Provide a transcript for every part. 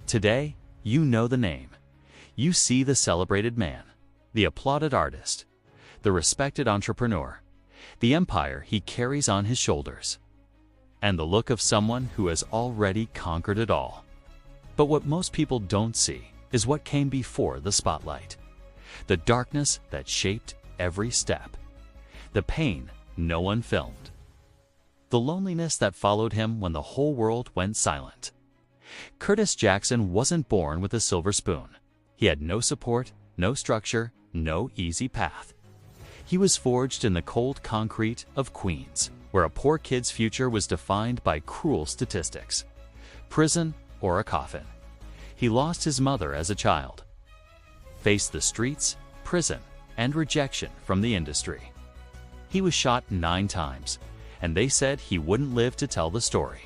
Today, you know the name. You see the celebrated man, the applauded artist, the respected entrepreneur, the empire he carries on his shoulders, and the look of someone who has already conquered it all. But what most people don't see is what came before the spotlight. The darkness that shaped every step. The pain no one filmed. The loneliness that followed him when the whole world went silent. Curtis Jackson wasn't born with a silver spoon. He had no support, no structure, no easy path. He was forged in the cold concrete of Queens, where a poor kid's future was defined by cruel statistics. Prison or a coffin. He lost his mother as a child. Faced the streets, prison, and rejection from the industry. He was shot 9 times, and they said he wouldn't live to tell the story.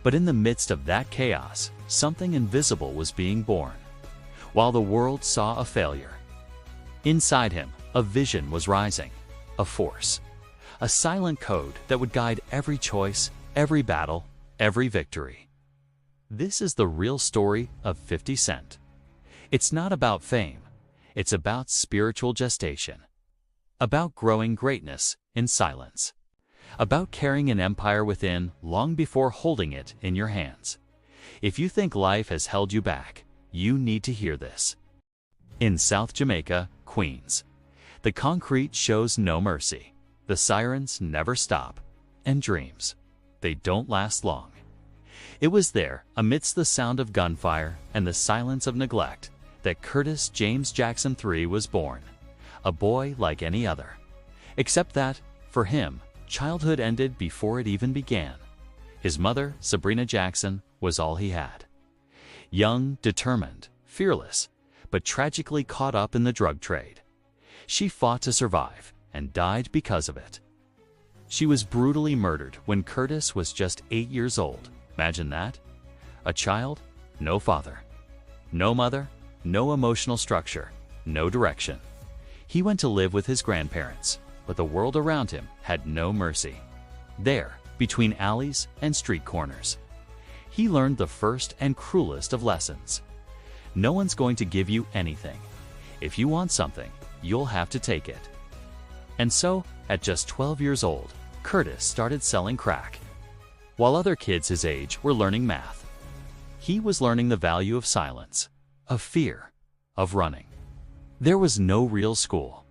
But in the midst of that chaos, something invisible was being born. While the world saw a failure, inside him, a vision was rising, a force, a silent code that would guide every choice, every battle, every victory. This is the real story of 50 Cent. It's not about fame, it's about spiritual gestation, about growing greatness in silence, about carrying an empire within long before holding it in your hands. If you think life has held you back, you need to hear this. In South Jamaica, Queens, the concrete shows no mercy. The sirens never stop, and dreams, they don't last long. It was there, amidst the sound of gunfire and the silence of neglect, that Curtis James Jackson III was born, a boy like any other. Except that, for him, childhood ended before it even began. His mother, Sabrina Jackson, was all he had. Young, determined, fearless, but tragically caught up in the drug trade. She fought to survive and died because of it. She was brutally murdered when Curtis was just 8 years old. Imagine that. A child, no father, no mother, no emotional structure, no direction. He went to live with his grandparents, but the world around him had no mercy. There, between alleys and street corners, he learned the first and cruelest of lessons. No one's going to give you anything. If you want something, you'll have to take it. And so, at just 12 years old, Curtis started selling crack. While other kids his age were learning math, he was learning the value of silence, of fear, of running. There was no real school.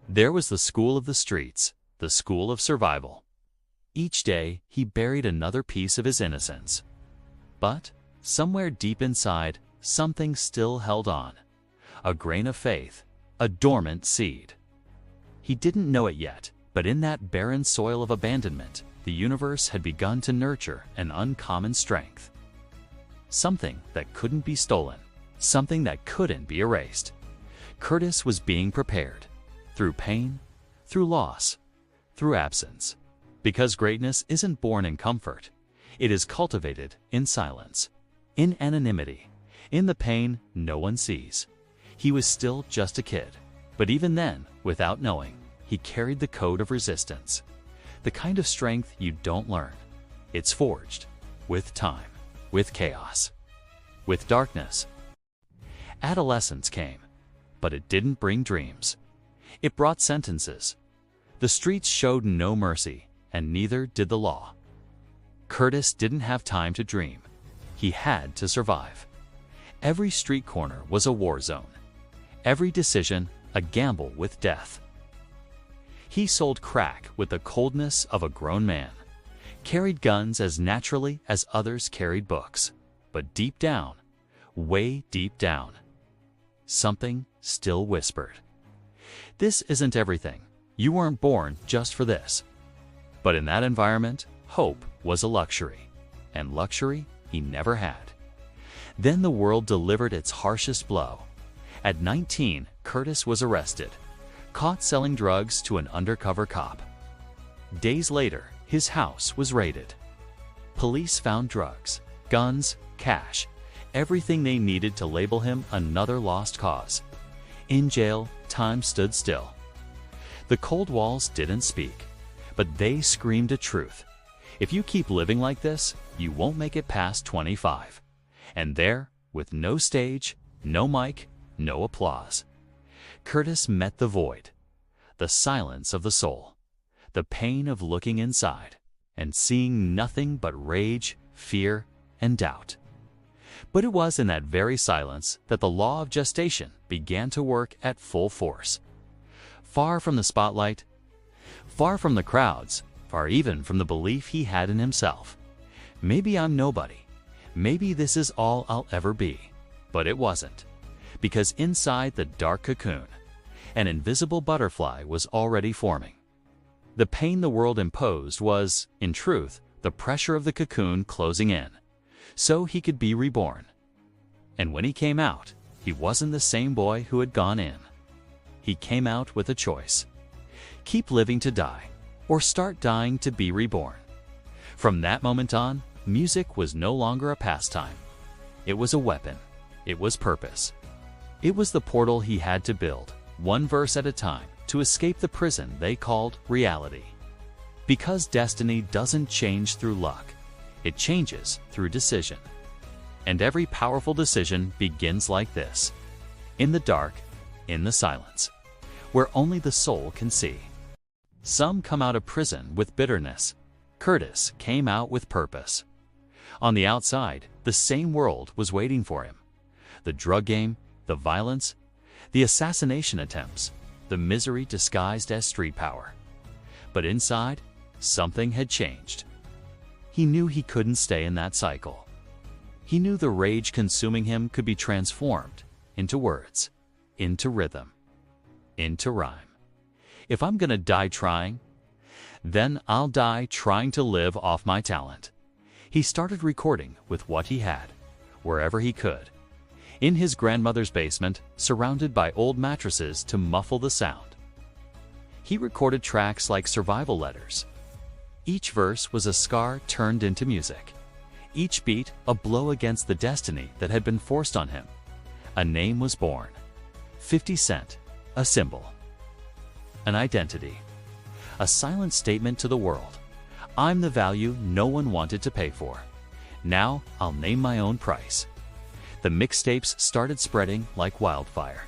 There was the school of the streets, the school of survival. Each day, he buried another piece of his innocence. But, somewhere deep inside, something still held on. A grain of faith, a dormant seed. He didn't know it yet, but in that barren soil of abandonment, the universe had begun to nurture an uncommon strength. Something that couldn't be stolen, something that couldn't be erased. Curtis was being prepared, through pain, through loss, through absence. Because greatness isn't born in comfort, it is cultivated in silence, in anonymity, in the pain no one sees. He was still just a kid, but even then, without knowing, he carried the code of resistance. The kind of strength you don't learn. It's forged with time, with chaos, with darkness. Adolescence came, but it didn't bring dreams. It brought sentences. The streets showed no mercy, and neither did the law. Curtis didn't have time to dream. He had to survive. Every street corner was a war zone. Every decision, a gamble with death. He sold crack with the coldness of a grown man, carried guns as naturally as others carried books. But deep down, way deep down, something still whispered. This isn't everything. You weren't born just for this. But in that environment, hope was a luxury, and luxury he never had. Then the world delivered its harshest blow. At 19, Curtis was arrested, caught selling drugs to an undercover cop. Days later, his house was raided. Police found drugs, guns, cash, everything they needed to label him another lost cause. In jail, time stood still. The cold walls didn't speak, but they screamed a truth. If you keep living like this, you won't make it past 25. And there, with no stage, no mic, no applause, Curtis met the void, the silence of the soul, the pain of looking inside and seeing nothing but rage, fear, and doubt. But it was in that very silence that the law of gestation began to work at full force. Far from the spotlight, far from the crowds, far even from the belief he had in himself. Maybe I'm nobody. Maybe this is all I'll ever be. But it wasn't. Because inside the dark cocoon, an invisible butterfly was already forming. The pain the world imposed was, in truth, the pressure of the cocoon closing in, so he could be reborn. And when he came out, he wasn't the same boy who had gone in. He came out with a choice. Keep living to die, or start dying to be reborn. From that moment on, music was no longer a pastime. It was a weapon. It was purpose. It was the portal he had to build, one verse at a time, to escape the prison they called reality. Because destiny doesn't change through luck. It changes through decision. And every powerful decision begins like this, in the dark, in the silence, where only the soul can see. Some come out of prison with bitterness. Curtis came out with purpose. On the outside, the same world was waiting for him. The drug game, the violence, the assassination attempts, the misery disguised as street power. But inside, something had changed. He knew he couldn't stay in that cycle. He knew the rage consuming him could be transformed into words, into rhythm, into rhyme. If I'm gonna die trying, then I'll die trying to live off my talent. He started recording with what he had, wherever he could. In his grandmother's basement, surrounded by old mattresses to muffle the sound. He recorded tracks like survival letters. Each verse was a scar turned into music. Each beat a blow against the destiny that had been forced on him. A name was born. 50 Cent, a symbol. An identity. A silent statement to the world. I'm the value no one wanted to pay for. Now I'll name my own price. The mixtapes started spreading like wildfire.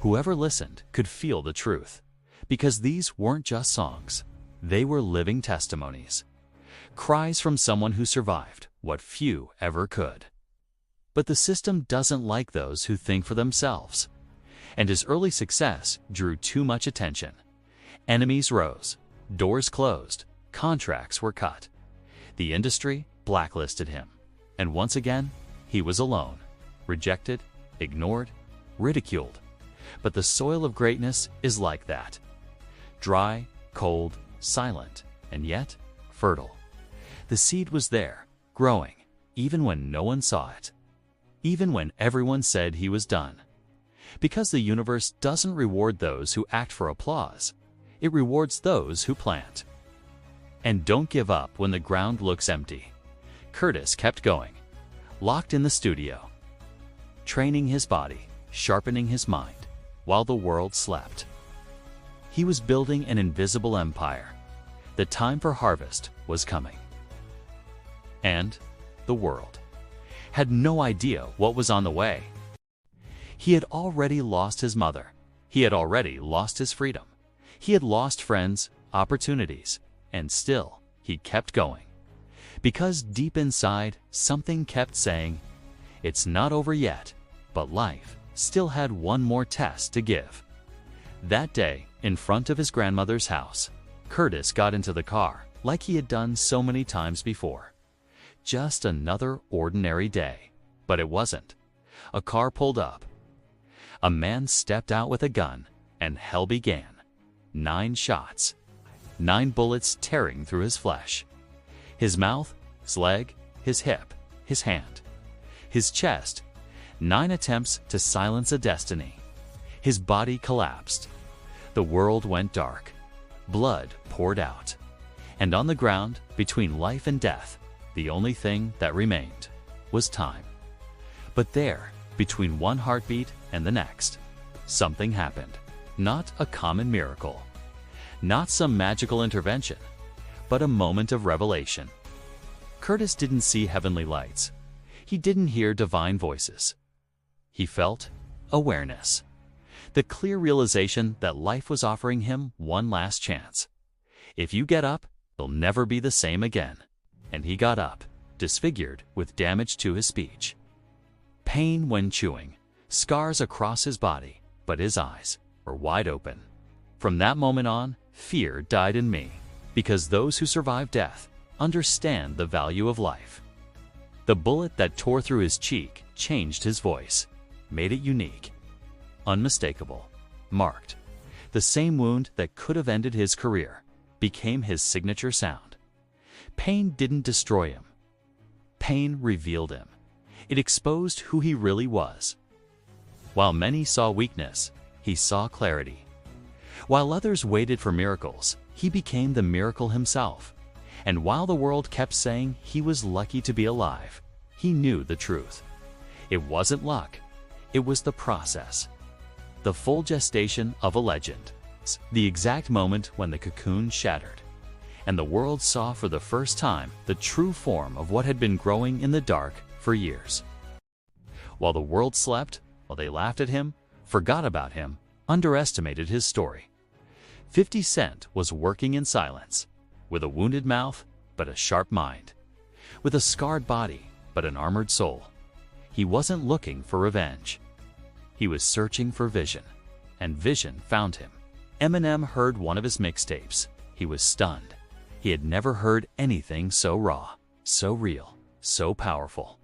Whoever listened could feel the truth, because these weren't just songs. They were living testimonies. Cries from someone who survived what few ever could. But the system doesn't like those who think for themselves. And his early success drew too much attention. Enemies rose, doors closed, contracts were cut. The industry blacklisted him. And once again, he was alone. Rejected, ignored, ridiculed. But the soil of greatness is like that. Dry, cold, silent, and yet fertile. The seed was there, growing, even when no one saw it. Even when everyone said he was done. Because the universe doesn't reward those who act for applause. It rewards those who plant. And don't give up when the ground looks empty. Curtis kept going, locked in the studio. Training his body, sharpening his mind, while the world slept. He was building an invisible empire. The time for harvest was coming. And the world had no idea what was on the way. He had already lost his mother. He had already lost his freedom. He had lost friends, opportunities, and still he kept going. Because deep inside, something kept saying, it's not over yet. But life still had one more test to give. That day, in front of his grandmother's house, Curtis got into the car like he had done so many times before. Just another ordinary day. But it wasn't. A car pulled up. A man stepped out with a gun, and hell began. 9 shots. 9 bullets tearing through his flesh. His mouth, his leg, his hip, his hand, his chest. 9 attempts to silence a destiny. His body collapsed. The world went dark. Blood poured out. And on the ground, between life and death, the only thing that remained was time. But there, between one heartbeat and the next, something happened. Not a common miracle. Not some magical intervention, but a moment of revelation. Curtis didn't see heavenly lights. He didn't hear divine voices. He felt awareness, the clear realization that life was offering him one last chance. If you get up, you'll never be the same again. And he got up, disfigured with damage to his speech. Pain when chewing, scars across his body, but his eyes were wide open. From that moment on, fear died in me, because those who survive death understand the value of life. The bullet that tore through his cheek changed his voice, made it unique, unmistakable, marked. The same wound that could have ended his career became his signature sound. Pain didn't destroy him. Pain revealed him. It exposed who he really was. While many saw weakness, he saw clarity. While others waited for miracles, he became the miracle himself. And while the world kept saying he was lucky to be alive, he knew the truth. It wasn't luck. It was the process. The full gestation of a legend. The exact moment when the cocoon shattered, and the world saw for the first time the true form of what had been growing in the dark for years. While the world slept, while they laughed at him, forgot about him, underestimated his story, 50 Cent was working in silence, with a wounded mouth but a sharp mind, with a scarred body but an armored soul. He wasn't looking for revenge. He was searching for vision, and vision found him. Eminem heard one of his mixtapes. He was stunned. He had never heard anything so raw, so real, so powerful.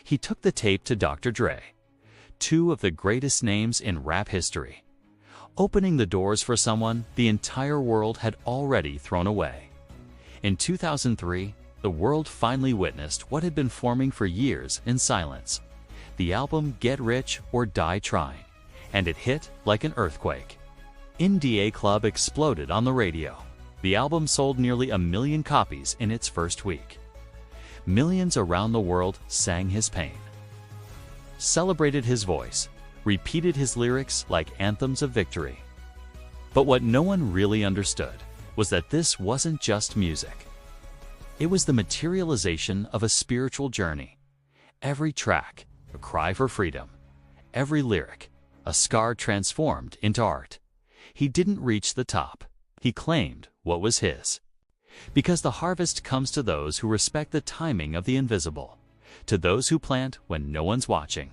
He took the tape to Dr. Dre, two of the greatest names in rap history, opening the doors for someone the entire world had already thrown away. In 2003, the world finally witnessed what had been forming for years in silence. The album Get Rich or Die Trying, and it hit like an earthquake. NDA Club exploded on the radio. The album sold nearly 1 million copies in its first week. Millions around the world sang his pain, celebrated his voice, repeated his lyrics like anthems of victory. But what no one really understood was that this wasn't just music. It was the materialization of a spiritual journey. Every track, a cry for freedom. Every lyric, a scar transformed into art. He didn't reach the top. He claimed what was his. Because the harvest comes to those who respect the timing of the invisible, to those who plant when no one's watching,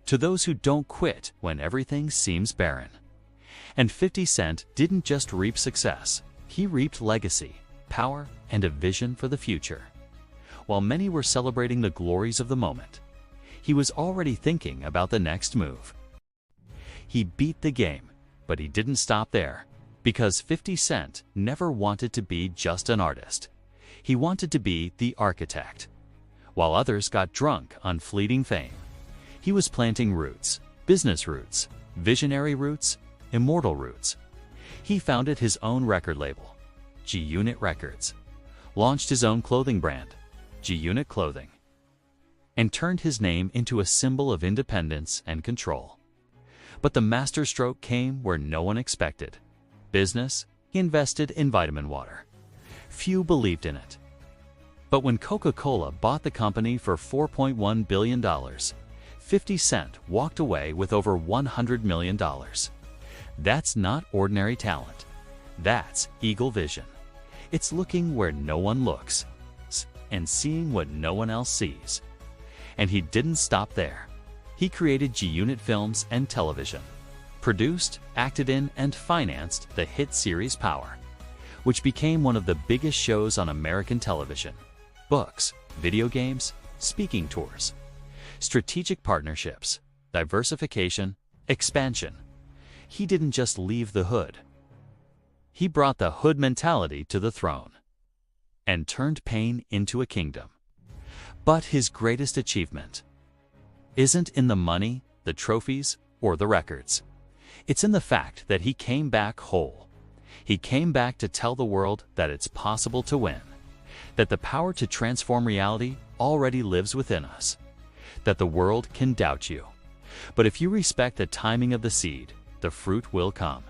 to those who don't quit when everything seems barren. And 50 Cent didn't just reap success. He reaped legacy, power, and a vision for the future. While many were celebrating the glories of the moment, he was already thinking about the next move. He beat the game, but he didn't stop there, because 50 Cent never wanted to be just an artist. He wanted to be the architect. While others got drunk on fleeting fame, he was planting roots, business roots, visionary roots, immortal roots. He founded his own record label, G-Unit Records, launched his own clothing brand, G-Unit Clothing, and turned his name into a symbol of independence and control. But the masterstroke came where no one expected. Business, he invested in vitamin water. Few believed in it. But when Coca-Cola bought the company for $4.1 billion, 50 Cent walked away with over $100 million. That's not ordinary talent. That's eagle vision. It's looking where no one looks and seeing what no one else sees. And he didn't stop there. He created G-Unit Films and Television, produced, acted in, and financed the hit series Power, which became one of the biggest shows on American television. Books, video games, speaking tours, strategic partnerships, diversification, expansion. He didn't just leave the hood. He brought the hood mentality to the throne and turned pain into a kingdom. But his greatest achievement isn't in the money, the trophies, or the records. It's in the fact that he came back whole. He came back to tell the world that it's possible to win, that the power to transform reality already lives within us, that the world can doubt you. But if you respect the timing of the seed, the fruit will come.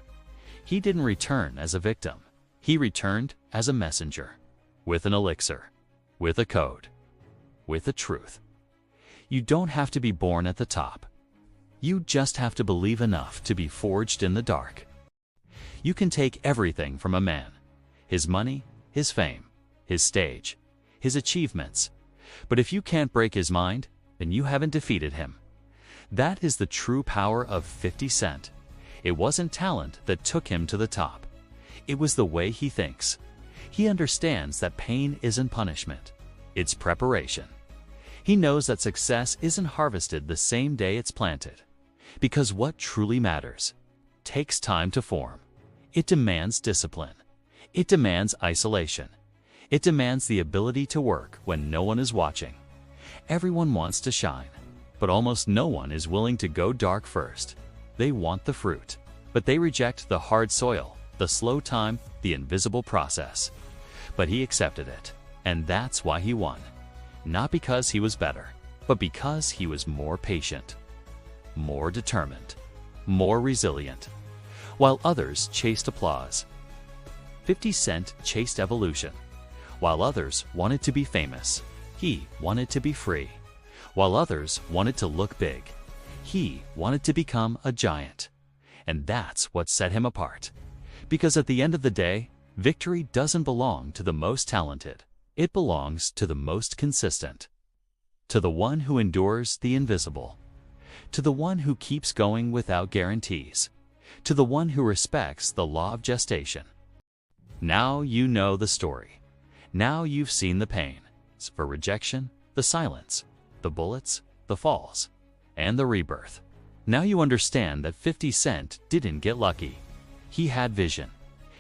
He didn't return as a victim. He returned as a messenger, with an elixir, with a code, with a truth. You don't have to be born at the top. You just have to believe enough to be forged in the dark. You can take everything from a man: his money, his fame, his stage, his achievements. But if you can't break his mind, then you haven't defeated him. That is the true power of 50 Cent. It wasn't talent that took him to the top. It was the way he thinks. He understands that pain isn't punishment. It's preparation. He knows that success isn't harvested the same day it's planted. Because what truly matters takes time to form. It demands discipline. It demands isolation. It demands the ability to work when no one is watching. Everyone wants to shine, but almost no one is willing to go dark first. They want the fruit, but they reject the hard soil, the slow time, the invisible process. But he accepted it, and that's why he won. Not because he was better, but because he was more patient, more determined, more resilient. While others chased applause, 50 Cent chased evolution. While others wanted to be famous, he wanted to be free. While others wanted to look big, he wanted to become a giant. And that's what set him apart. Because at the end of the day, victory doesn't belong to the most talented. It belongs to the most consistent. To the one who endures the invisible. To the one who keeps going without guarantees. To the one who respects the law of gestation. Now you know the story. Now you've seen the pain, for rejection, the silence, the bullets, the falls, and the rebirth. Now you understand that 50 Cent didn't get lucky. He had vision.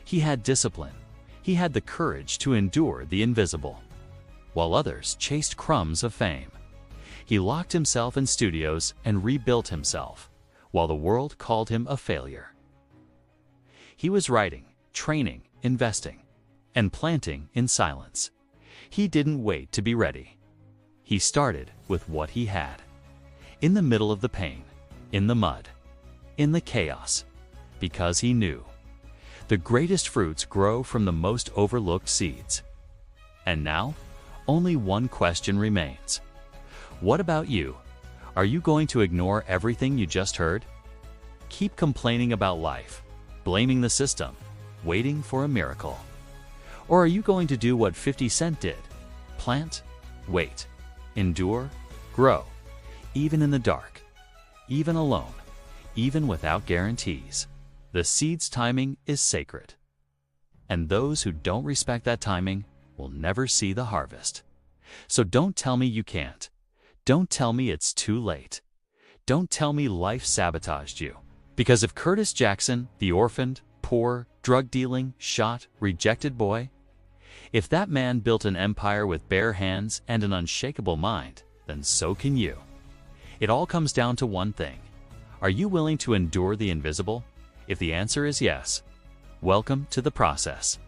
He had discipline. He had the courage to endure the invisible. While others chased crumbs of fame, he locked himself in studios and rebuilt himself, while the world called him a failure. He was writing, training, investing, and planting in silence. He didn't wait to be ready. He started with what he had. In the middle of the pain, in the mud, in the chaos, because he knew the greatest fruits grow from the most overlooked seeds. And now, only one question remains. What about you? Are you going to ignore everything you just heard? Keep complaining about life, blaming the system, waiting for a miracle? Or are you going to do what 50 Cent did? Plant, wait, endure, grow, even in the dark, even alone, even without guarantees. The seed's timing is sacred. And those who don't respect that timing will never see the harvest. So don't tell me you can't. Don't tell me it's too late. Don't tell me life sabotaged you. Because if Curtis Jackson, the orphaned, poor, drug-dealing, shot, rejected boy, if that man built an empire with bare hands and an unshakable mind, then so can you. It all comes down to one thing. Are you willing to endure the invisible? If the answer is yes, welcome to the process.